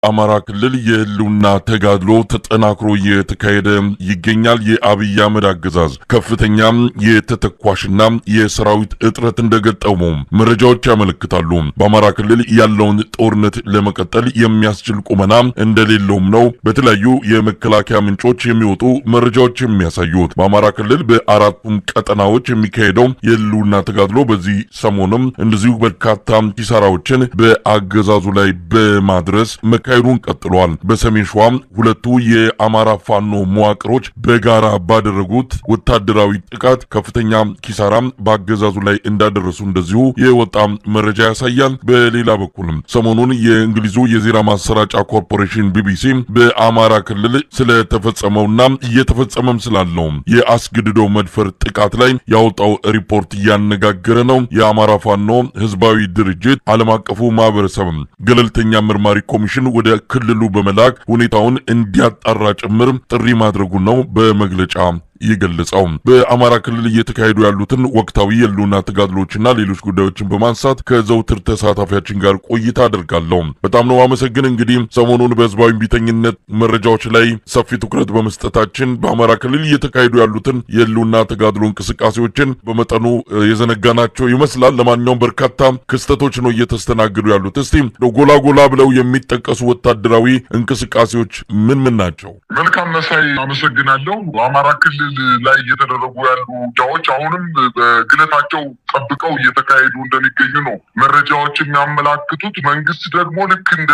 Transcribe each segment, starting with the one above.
አማራ ክልል የህልውና ተጋድሎ ተጠናክሮ እየተካሄደ ይገኛል። የአብይ አህመድ አገዛዝ ከፍተኛ የተተኳሽና የሰራዊት እጥረት እንደገጠመው መረጃዎች ያመለክታሉ። በአማራ ክልል ያለውን ጦርነት ለመቀጠል የሚያስችል ቁመና እንደሌለውም ነው በተለያዩ የመከላከያ ምንጮች የሚወጡ መረጃዎች የሚያሳዩት። በአማራ ክልል በአራቱም ቀጠናዎች የሚካሄደው የህልውና ተጋድሎ በዚህ ሰሞንም እንደዚሁ በርካታ ኪሳራዎችን በአገዛዙ ላይ በማድረስ መካሄዱን ቀጥሏል። በሰሜን ሸዋ ሁለቱ የአማራ ፋኖ መዋቅሮች በጋራ ባደረጉት ወታደራዊ ጥቃት ከፍተኛ ኪሳራ በአገዛዙ ላይ እንዳደረሱ እንደዚሁ የወጣ መረጃ ያሳያል። በሌላ በኩልም ሰሞኑን የእንግሊዙ የዜና ማሰራጫ ኮርፖሬሽን ቢቢሲ በአማራ ክልል ስለተፈጸመውና እየተፈጸመም ስላለው የአስገድዶ መድፈር ጥቃት ላይ ያወጣው ሪፖርት እያነጋገረ ነው። የአማራ ፋኖ ህዝባዊ ድርጅት ዓለም አቀፉ ማህበረሰብ ገለልተኛ መርማሪ ኮሚሽን ወደ ክልሉ በመላክ ሁኔታውን እንዲያጣራ ጭምር ጥሪ ማድረጉን ነው በመግለጫ ይገልጻው። በአማራ ክልል እየተካሄዱ ያሉትን ወቅታዊ የህልውና ተጋድሎችና ሌሎች ጉዳዮችን በማንሳት ከዘውትር ተሳታፊያችን ጋር ቆይታ አደርጋለሁ። በጣም ነው አመሰግን። እንግዲህ ሰሞኑን በህዝባዊ ቢተኝነት መረጃዎች ላይ ሰፊ ትኩረት በመስጠታችን በአማራ ክልል እየተካሄዱ ያሉትን የህልውና ተጋድሎ እንቅስቃሴዎችን በመጠኑ የዘነጋናቸው ይመስላል። ለማንኛውም በርካታ ክስተቶች ነው እየተስተናገዱ ያሉት። እስቲ ጎላ ጎላ ብለው የሚጠቀሱ ወታደራዊ እንቅስቃሴዎች ምን ናቸው? መልካም መሳይ፣ አመሰግናለሁ። በአማራ ክልል ላይ እየተደረጉ ያሉ ውጊያዎች አሁንም በግለታቸው ጠብቀው እየተካሄዱ እንደሚገኙ ነው መረጃዎች የሚያመላክቱት። መንግስት ደግሞ ልክ እንደ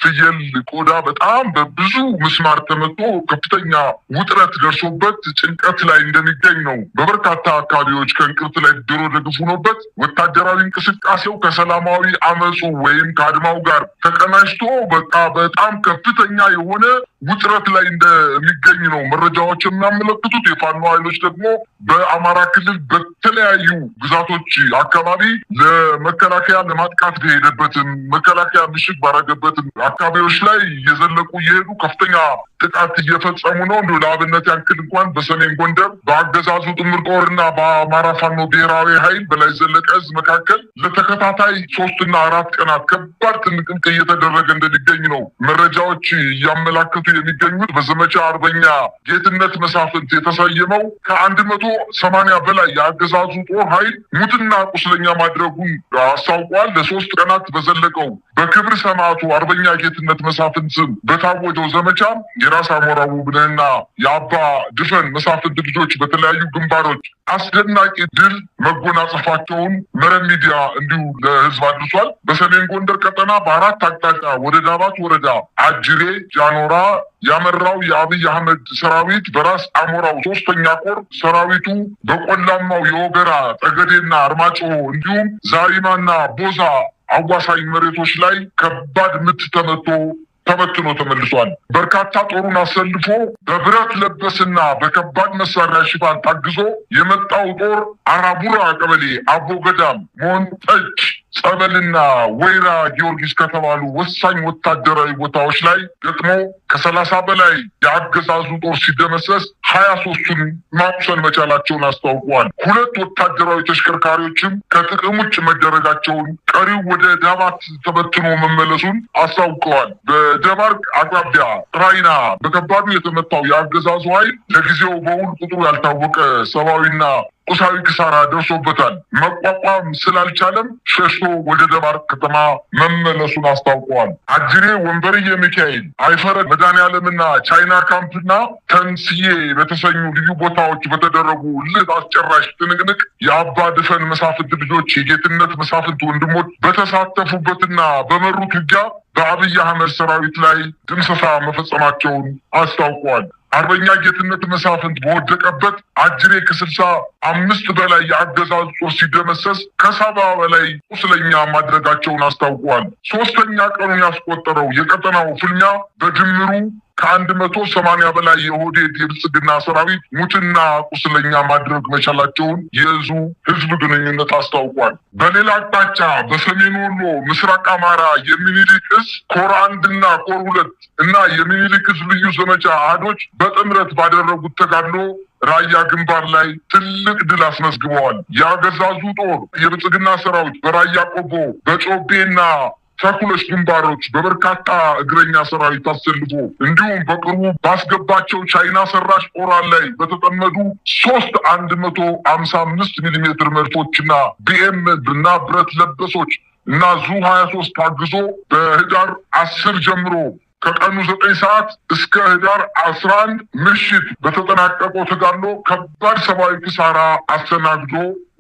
ፍየል ቆዳ በጣም በብዙ ምስማር ተመቶ ከፍተኛ ውጥረት ደርሶበት ጭንቀት ላይ እንደሚገኝ ነው። በበርካታ አካባቢዎች ከእንቅርት ላይ ዶሮ ደግፍ ሆኖበት ወታደራዊ እንቅስቃሴው ከሰላማዊ አመፁ ወይም ከአድማው ጋር ተቀናጅቶ በጣም ከፍተኛ የሆነ ውጥረት ላይ እንደሚገኝ ነው መረጃዎች የሚያመለክቱት። የፋኖ ኃይሎች ደግሞ በአማራ ክልል በተለያዩ ግዛቶች አካባቢ ለመከላከያ ለማጥቃት የሄደበትን መከላከያ ምሽግ ባረገበትን አካባቢዎች ላይ እየዘለቁ እየሄዱ ከፍተኛ ጥቃት እየፈጸሙ ነው። እንዲሁ ለአብነት ያክል እንኳን በሰሜን ጎንደር በአገዛዙ ጥምር ጦርና በአማራ ፋኖ ብሔራዊ ኃይል በላይ ዘለቀ ዕዝ መካከል ለተከታታይ 3 እና 4 ቀናት ከባድ ትንቅንቅ እየተደረገ እንደሚገኝ ነው መረጃዎች እያመላከቱ የሚገኙት። በዘመቻ አርበኛ ጌትነት መሳፍንት የተሰየመው ከ180 በላይ የአገዛዙ ጦር ኃይል ሙትና ቁስለኛ ማድረጉን አስታውቋል። ለ3 ቀናት በዘለቀው በክብር ሰማዕቱ አርበኛ ጌትነት መሳፍንት ስም በታወጀው ዘመቻ የራስ አሞራ ውብነህና የአባ ድፈን መሳፍንት ልጆች በተለያዩ ግንባሮች አስደናቂ ድል መጎናጸፋቸውን መረብ ሚዲያ እንዲሁ ለህዝብ አድርሷል። በሰሜን ጎንደር ቀጠና በ4 አቅጣጫ ወደ ዳባት ወረዳ አጅሬ ጃኖራ ያመራው የአብይ አህመድ ሰራዊት በራስ አሞራው 3ኛ ኮር ሰራዊቱ በቆላማው የወገራ ጠገዴና አርማጭሆ እንዲሁም ዛሪማና ቦዛ አዋሳኝ መሬቶች ላይ ከባድ ምት ተመትኖ ተመልሷል። በርካታ ጦሩን አሰልፎ በብረት ለበስና በከባድ መሳሪያ ሽፋን ታግዞ የመጣው ጦር አራቡራ ቀበሌ፣ አቦ ገዳም፣ ሞንጠጭ ጸበልና ወይራ ጊዮርጊስ ከተባሉ ወሳኝ ወታደራዊ ቦታዎች ላይ ገጥሞ ከ30 በላይ የአገዛዙ ጦር ሲደመሰስ 23ቱን ማቁሰል መቻላቸውን አስታውቀዋል። 2 ወታደራዊ ተሽከርካሪዎችም ከጥቅም ውጭ መደረጋቸውን፣ ቀሪው ወደ ዳባት ተበትኖ መመለሱን አስታውቀዋል። በደባርቅ አቅራቢያ ራይና በከባዱ የተመታው የአገዛዙ ኃይል ለጊዜው በውል ቁጥሩ ያልታወቀ ሰብአዊና ቁሳዊ ኪሳራ ደርሶበታል። መቋቋም ስላልቻለም ሸሽቶ ወደ ደባርቅ ከተማ መመለሱን አስታውቀዋል። አጅሬ፣ ወንበርዬ ሚካኤል፣ አይፈረድ መድኃኔዓለምና ቻይና ካምፕና ተንስዬ በተሰኙ ልዩ ቦታዎች በተደረጉ ልህ አስጨራሽ ትንቅንቅ የአባ ድፈን መሳፍንት ልጆች የጌትነት መሳፍንት ወንድሞች በተሳተፉበትና በመሩት ውጊያ በአብይ አህመድ ሰራዊት ላይ ድምሰሳ መፈጸማቸውን አስታውቀዋል። አርበኛ ጌትነት መሳፍንት በወደቀበት አጅሬ ከ65 በላይ የአገዛዙ ጦር ሲደመሰስ ከ70 በላይ ቁስለኛ ማድረጋቸውን አስታውቀዋል። 3ኛ ቀኑን ያስቆጠረው የቀጠናው ፍልሚያ በድምሩ ከ180 በላይ የኦህዴድ የብልጽግና ሰራዊት ሙትና ቁስለኛ ማድረግ መቻላቸውን የእዙ ህዝብ ግንኙነት አስታውቋል። በሌላ አቅጣጫ በሰሜን ወሎ ምስራቅ አማራ የሚኒሊክ ዕዝ ኮር 1 እና ኮር 2 እና የሚኒሊክ ዕዝ ልዩ ዘመቻ አህዶች በጥምረት ባደረጉት ተጋድሎ ራያ ግንባር ላይ ትልቅ ድል አስመዝግበዋል። የአገዛዙ ጦር የብልጽግና ሰራዊት በራያ ቆቦ በጮቤና ተኩለሽ ግንባሮች በበርካታ እግረኛ ሰራዊት አሰልፎ እንዲሁም በቅርቡ ባስገባቸው ቻይና ሰራሽ ኦራል ላይ በተጠመዱ 155 ሚሜ መድፎችና ቢኤም እና ብረት ለበሶች እና ዙ 23 ታግዞ በህዳር 10 ጀምሮ ከቀኑ 9 ሰዓት እስከ ህዳር 11 ምሽት በተጠናቀቀው ተጋድሎ ከባድ ሰብአዊ ኪሳራ አስተናግዶ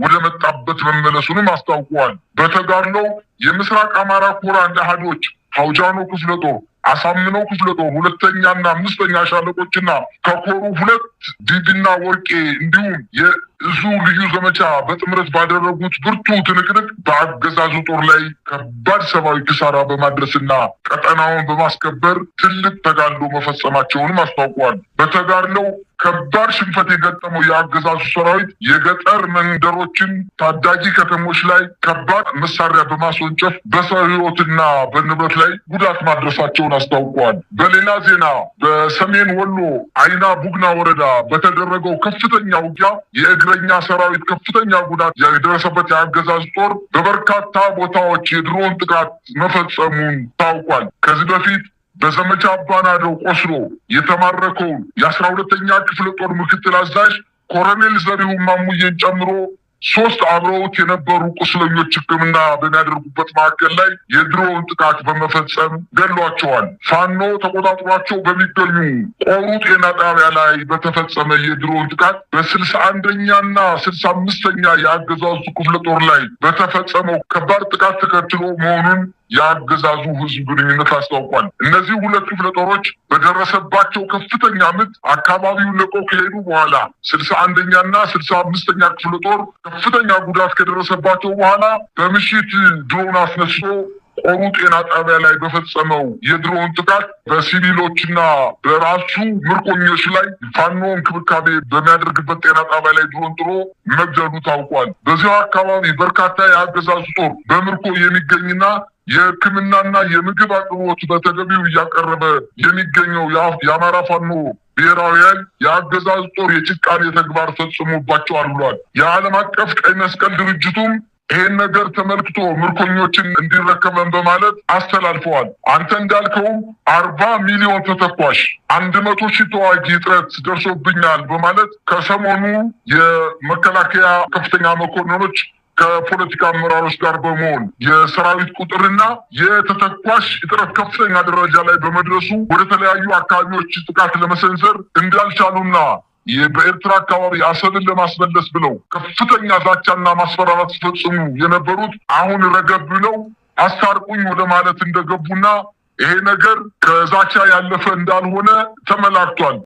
ወደ መጣበት መመለሱንም አስታውቀዋል። በተጋድሎው የምስራቅ አማራ ኮር አንድ አሃዶች ሀውጃኖ ክፍለ ጦር፣ አሳምነው ክፍለ ጦር 2ኛና 5ኛ ሻለቆችና ከኮሩ 2 ዲድና ወርቄ እንዲሁም የእዙ ልዩ ዘመቻ በጥምረት ባደረጉት ብርቱ ትንቅንቅ በአገዛዙ ጦር ላይ ከባድ ሰብአዊ ኪሳራ በማድረስና ቀጠናውን በማስከበር ትልቅ ተጋድሎ መፈጸማቸውንም አስታውቀዋል። በተጋድሎው ከባድ ሽንፈት የገጠመው የአገዛዙ ሰራዊት የገጠር መንደሮችን፣ ታዳጊ ከተሞች ላይ ከባድ መሳሪያ በማስወንጨፍ በሰው ህይወትና በንብረት ላይ ጉዳት ማድረሳቸውን አስታውቀዋል። በሌላ ዜና በሰሜን ወሎ አይና ቡግና ወረዳ በተደረገው ከፍተኛ ውጊያ የእግረኛ ሰራዊት ከፍተኛ ጉዳት የደረሰበት የአገዛዙ ጦር በበርካታ ቦታዎች የድሮን ጥቃት መፈጸሙን ታውቋል። ከዚህ በፊት በዘመቻ አባናደው ቆስሎ የተማረከውን የ12ኛ ክፍለ ጦር ምክትል አዛዥ ኮሎኔል ዘሪሁን ማሙዬን ጨምሮ 3 አብረውት የነበሩ ቁስለኞች ሕክምና በሚያደርጉበት ማዕከል ላይ የድሮን ጥቃት በመፈጸም ገድሏቸዋል። ፋኖ ተቆጣጥሯቸው በሚገኙ ቆሩ ጤና ጣቢያ ላይ በተፈጸመ የድሮን ጥቃት በ61ኛና 65ኛ የአገዛዙ ክፍለ ጦር ላይ በተፈጸመው ከባድ ጥቃት ተከትሎ መሆኑን የአገዛዙ ህዝብ ግንኙነት አስታውቋል። እነዚህ 2 ክፍለ ጦሮች በደረሰባቸው ከፍተኛ ምት አካባቢውን ለቀው ከሄዱ በኋላ 61ኛና 65ኛ ክፍለ ጦር ከፍተኛ ጉዳት ከደረሰባቸው በኋላ በምሽት ድሮን አስነስቶ ቆሩ ጤና ጣቢያ ላይ በፈጸመው የድሮን ጥቃት በሲቪሎችና በራሱ ምርኮኞች ላይ ፋኖ እንክብካቤ በሚያደርግበት ጤና ጣቢያ ላይ ድሮን ጥሎ መግደሉ ታውቋል። በዚያው አካባቢ በርካታ የአገዛዙ ጦር በምርኮ የሚገኝና የሕክምናና የምግብ አቅርቦት በተገቢው እያቀረበ የሚገኘው የአማራ ፋኖ ብሔራዊ ኃይል የአገዛዙ ጦር የጭካኔ ተግባር ፈጽሞባቸዋል ብሏል። የዓለም አቀፍ ቀይ መስቀል ድርጅቱም ይሄን ነገር ተመልክቶ ምርኮኞችን እንዲረከበን በማለት አስተላልፈዋል። አንተ እንዳልከውም 40 ሚሊዮን ተተኳሽ 100 ሺህ ተዋጊ እጥረት ደርሶብኛል በማለት ከሰሞኑ የመከላከያ ከፍተኛ መኮንኖች ከፖለቲካ አመራሮች ጋር በመሆን የሰራዊት ቁጥርና የተተኳሽ እጥረት ከፍተኛ ደረጃ ላይ በመድረሱ ወደ ተለያዩ አካባቢዎች ጥቃት ለመሰንዘር እንዳልቻሉና በኤርትራ አካባቢ አሰብን ለማስመለስ ብለው ከፍተኛ ዛቻና ማስፈራራት ሲፈጽሙ የነበሩት አሁን ረገብ ብለው አስታርቁኝ ወደ ማለት እንደገቡና ይሄ ነገር ከዛቻ ያለፈ እንዳልሆነ ተመላክቷል።